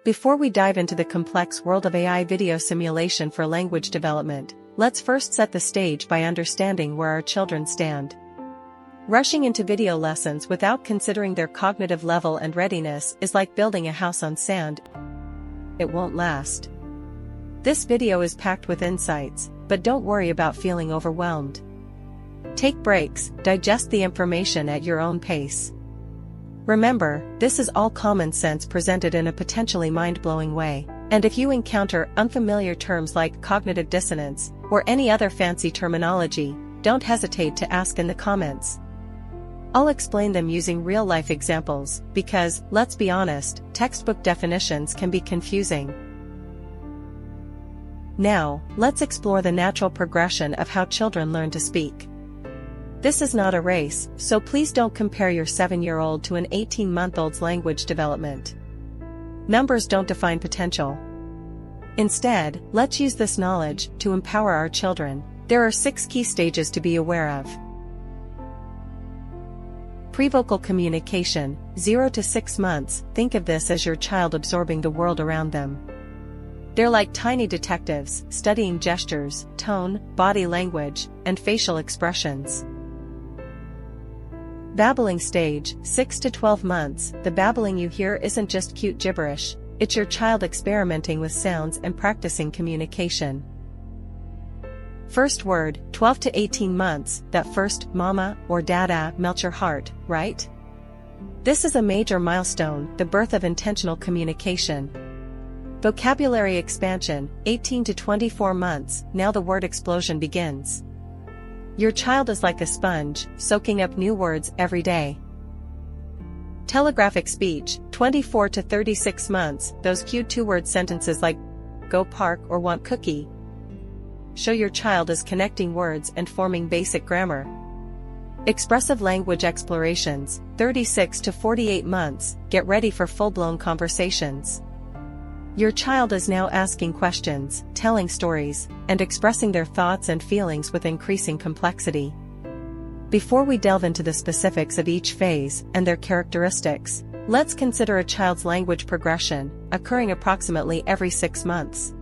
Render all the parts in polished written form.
Before we dive into the complex world of AI video simulation for language development, let's first set the stage by understanding where our children stand. Rushing into video lessons without considering their cognitive level and readiness is like building a house on sand. It won't last. This video is packed with insights, but don't worry about feeling overwhelmed. Take breaks, digest the information at your own pace. Remember, this is all common sense presented in a potentially mind-blowing way, and if you encounter unfamiliar terms like cognitive dissonance, or any other fancy terminology, don't hesitate to ask in the comments. I'll explain them using real-life examples, because, let's be honest, textbook definitions can be confusing. Now, let's explore the natural progression of how children learn to speak. This is not a race, so please don't compare your 7-year-old to an 18-month-old's language development. Numbers don't define potential. Instead, let's use this knowledge to empower our children. There are 6 key stages to be aware of. Prevocal communication, 0 to 6 months. Think of this as your child absorbing the world around them. They're like tiny detectives, studying gestures, tone, body language, and facial expressions. Babbling stage, 6 to 12 months. The babbling you hear isn't just cute gibberish, it's your child experimenting with sounds and practicing communication. First word, 12 to 18 months. That first mama or dada melts your heart, right? This is a major milestone, the birth of intentional communication. Vocabulary expansion, 18 to 24 months. Now the word explosion begins. Your child is like a sponge, soaking up new words every day. Telegraphic speech, 24 to 36 months. Those cute 2-word sentences like go park or want cookie. Show your child is connecting words and forming basic grammar. Expressive language explorations, 36 to 48 months. Get ready for full-blown conversations. Your child is now asking questions, telling stories, and expressing their thoughts and feelings with increasing complexity. Before we delve into the specifics of each phase and their characteristics, let's consider a child's language progression, occurring approximately every 6 months.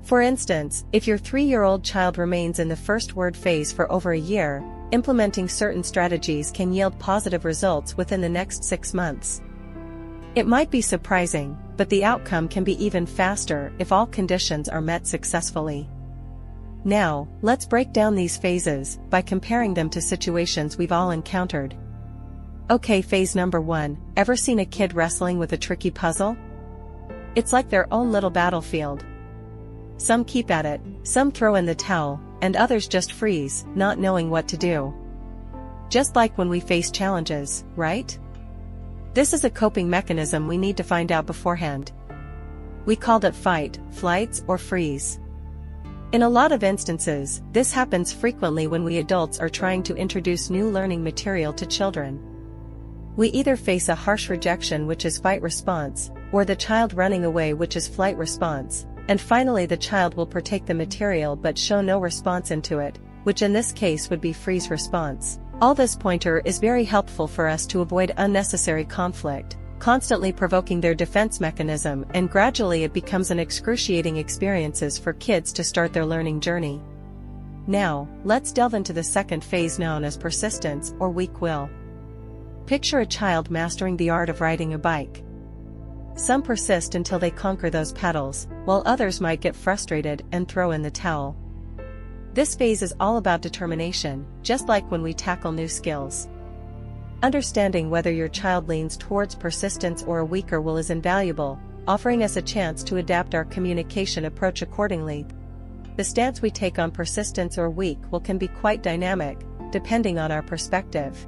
For instance, if your 3-year-old child remains in the first word phase for over a year, implementing certain strategies can yield positive results within the next 6 months. It might be surprising, but the outcome can be even faster if all conditions are met successfully. Now, let's break down these phases by comparing them to situations we've all encountered. Okay, phase number 1. Ever seen a kid wrestling with a tricky puzzle? It's like their own little battlefield. Some keep at it, some throw in the towel, and others just freeze, not knowing what to do. Just like when we face challenges, right? This is a coping mechanism we need to find out beforehand. We called it fight, flights, or freeze. In a lot of instances, this happens frequently when we adults are trying to introduce new learning material to children. We either face a harsh rejection, which is fight response, or the child running away, which is flight response, and finally the child will partake the material but show no response into it, which in this case would be freeze response. All this pointer is very helpful for us to avoid unnecessary conflict, constantly provoking their defense mechanism, and gradually it becomes an excruciating experiences for kids to start their learning journey. Now, let's delve into the second phase known as persistence or weak will. Picture a child mastering the art of riding a bike. Some persist until they conquer those pedals, while others might get frustrated and throw in the towel. This phase is all about determination, just like when we tackle new skills. Understanding whether your child leans towards persistence or a weaker will is invaluable, offering us a chance to adapt our communication approach accordingly. The stance we take on persistence or weak will can be quite dynamic, depending on our perspective.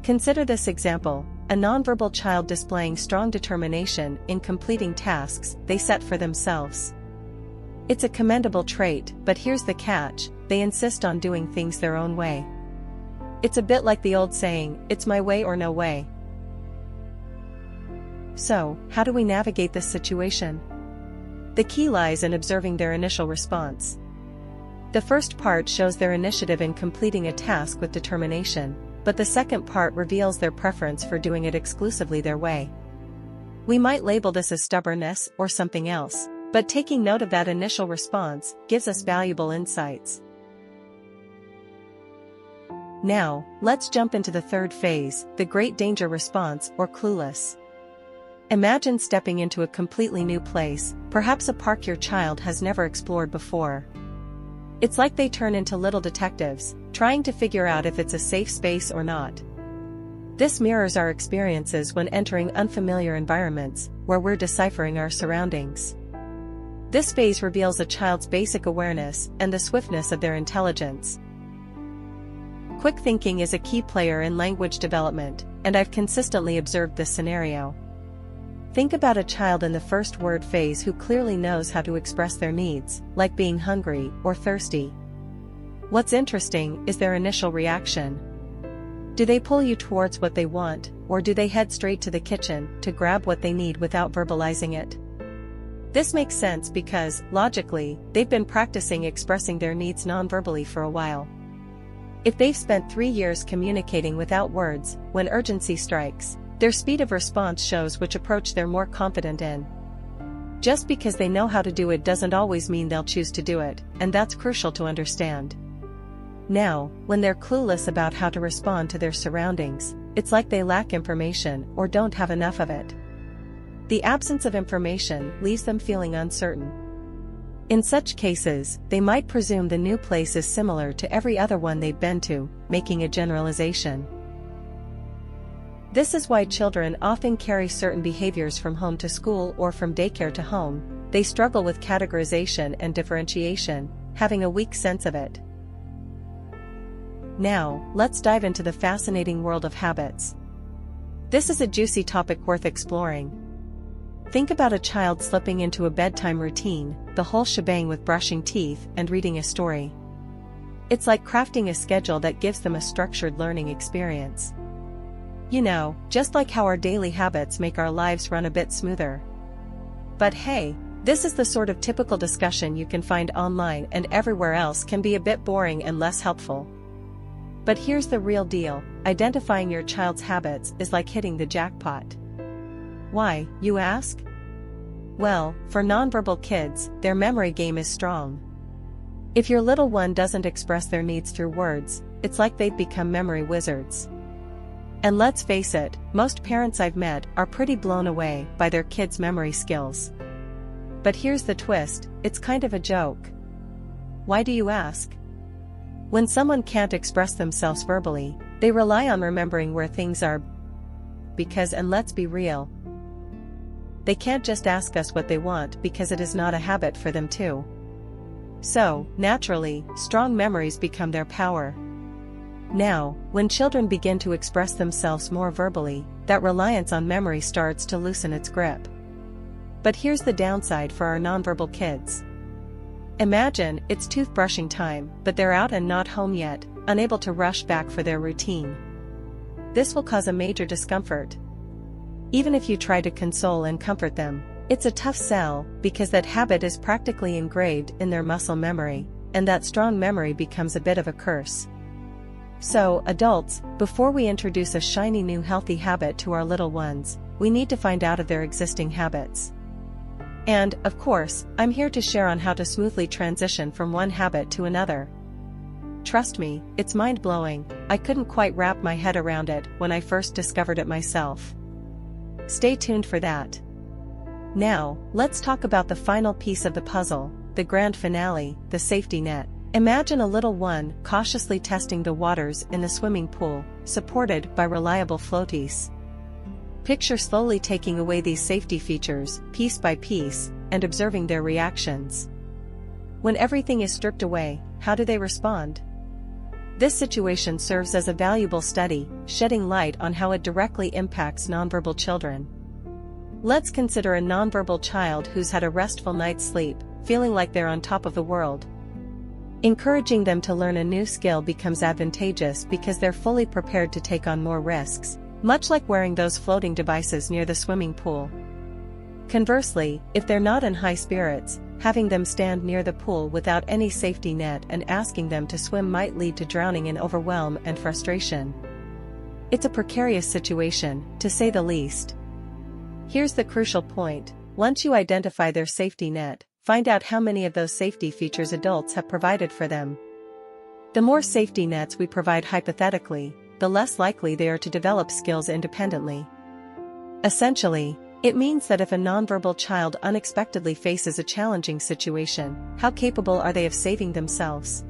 Consider this example, a nonverbal child displaying strong determination in completing tasks they set for themselves. It's a commendable trait, but here's the catch, they insist on doing things their own way. It's a bit like the old saying, it's my way or no way. So, how do we navigate this situation? The key lies in observing their initial response. The first part shows their initiative in completing a task with determination, but the second part reveals their preference for doing it exclusively their way. We might label this as stubbornness or something else, but taking note of that initial response gives us valuable insights. Now, let's jump into the third phase, the great danger response or clueless. Imagine stepping into a completely new place, perhaps a park your child has never explored before. It's like they turn into little detectives, trying to figure out if it's a safe space or not. This mirrors our experiences when entering unfamiliar environments, where we're deciphering our surroundings. This phase reveals a child's basic awareness and the swiftness of their intelligence. Quick thinking is a key player in language development, and I've consistently observed this scenario. Think about a child in the first word phase who clearly knows how to express their needs, like being hungry or thirsty. What's interesting is their initial reaction. Do they pull you towards what they want, or do they head straight to the kitchen to grab what they need without verbalizing it? This makes sense because, logically, they've been practicing expressing their needs non-verbally for a while. If they've spent 3 years communicating without words, when urgency strikes, their speed of response shows which approach they're more confident in. Just because they know how to do it doesn't always mean they'll choose to do it, and that's crucial to understand. Now, when they're clueless about how to respond to their surroundings, it's like they lack information or don't have enough of it. The absence of information leaves them feeling uncertain. In such cases, they might presume the new place is similar to every other one they've been to, making a generalization. This is why children often carry certain behaviors from home to school or from daycare to home. They struggle with categorization and differentiation, having a weak sense of it. Now, let's dive into the fascinating world of habits. This is a juicy topic worth exploring. Think about a child slipping into a bedtime routine, the whole shebang with brushing teeth and reading a story. It's like crafting a schedule that gives them a structured learning experience. You know, just like how our daily habits make our lives run a bit smoother. But hey, this is the sort of typical discussion you can find online and everywhere else can be a bit boring and less helpful. But here's the real deal, identifying your child's habits is like hitting the jackpot. Why, you ask? Well, for nonverbal kids, their memory game is strong. If your little one doesn't express their needs through words, it's like they've become memory wizards. And let's face it, most parents I've met are pretty blown away by their kids' memory skills. But here's the twist, it's kind of a joke. Why do you ask? When someone can't express themselves verbally, they rely on remembering where things are. Because, and let's be real, they can't just ask us what they want because it is not a habit for them to. So, naturally, strong memories become their power. Now, when children begin to express themselves more verbally, that reliance on memory starts to loosen its grip. But here's the downside for our nonverbal kids. Imagine it's toothbrushing time, but they're out and not home yet, unable to rush back for their routine. This will cause a major discomfort. Even if you try to console and comfort them, it's a tough sell because that habit is practically engraved in their muscle memory, and that strong memory becomes a bit of a curse. So, adults, before we introduce a shiny new healthy habit to our little ones, we need to find out of their existing habits. And, of course, I'm here to share on how to smoothly transition from one habit to another. Trust me, it's mind-blowing. I couldn't quite wrap my head around it when I first discovered it myself. Stay tuned for that. Now, let's talk about the final piece of the puzzle, the grand finale, the safety net. Imagine a little one cautiously testing the waters in the swimming pool, supported by reliable floaties. Picture slowly taking away these safety features, piece by piece, and observing their reactions. When everything is stripped away, how do they respond? This situation serves as a valuable study, shedding light on how it directly impacts nonverbal children. Let's consider a nonverbal child who's had a restful night's sleep, feeling like they're on top of the world. Encouraging them to learn a new skill becomes advantageous because they're fully prepared to take on more risks, much like wearing those floating devices near the swimming pool. Conversely, if they're not in high spirits, having them stand near the pool without any safety net and asking them to swim might lead to drowning in overwhelm and frustration. It's a precarious situation, to say the least. Here's the crucial point. Once you identify their safety net, find out how many of those safety features adults have provided for them. The more safety nets we provide hypothetically, the less likely they are to develop skills independently. Essentially, it means that if a nonverbal child unexpectedly faces a challenging situation, how capable are they of saving themselves?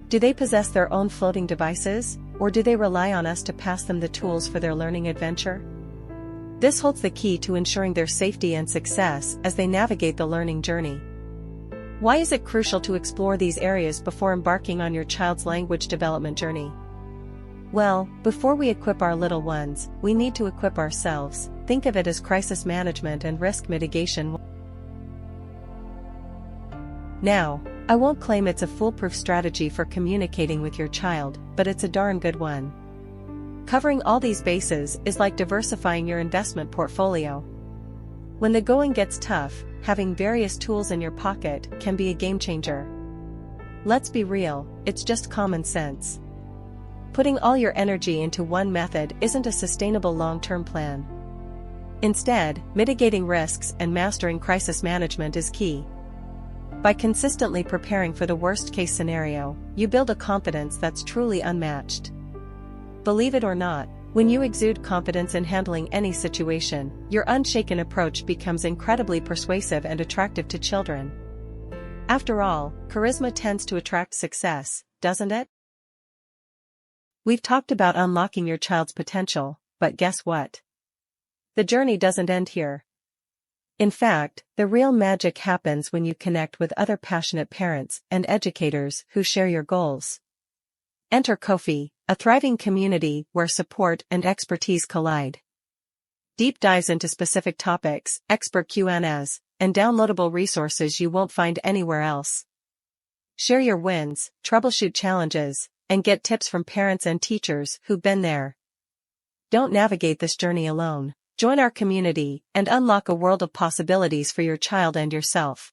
Do they possess their own floating devices, or do they rely on us to pass them the tools for their learning adventure? This holds the key to ensuring their safety and success as they navigate the learning journey. Why is it crucial to explore these areas before embarking on your child's language development journey? Well, before we equip our little ones, we need to equip ourselves. Think of it as crisis management and risk mitigation. Now, I won't claim it's a foolproof strategy for communicating with your child, but it's a darn good one. Covering all these bases is like diversifying your investment portfolio. When the going gets tough, having various tools in your pocket can be a game changer. Let's be real, it's just common sense. Putting all your energy into one method isn't a sustainable long-term plan. Instead, mitigating risks and mastering crisis management is key. By consistently preparing for the worst-case scenario, you build a confidence that's truly unmatched. Believe it or not, when you exude confidence in handling any situation, your unshaken approach becomes incredibly persuasive and attractive to children. After all, charisma tends to attract success, doesn't it? We've talked about unlocking your child's potential, but guess what? The journey doesn't end here. In fact, the real magic happens when you connect with other passionate parents and educators who share your goals. Enter Ko-fi, a thriving community where support and expertise collide. Deep dives into specific topics, expert Q&As, and downloadable resources you won't find anywhere else. Share your wins, troubleshoot challenges, and get tips from parents and teachers who've been there. Don't navigate this journey alone. Join our community and unlock a world of possibilities for your child and yourself.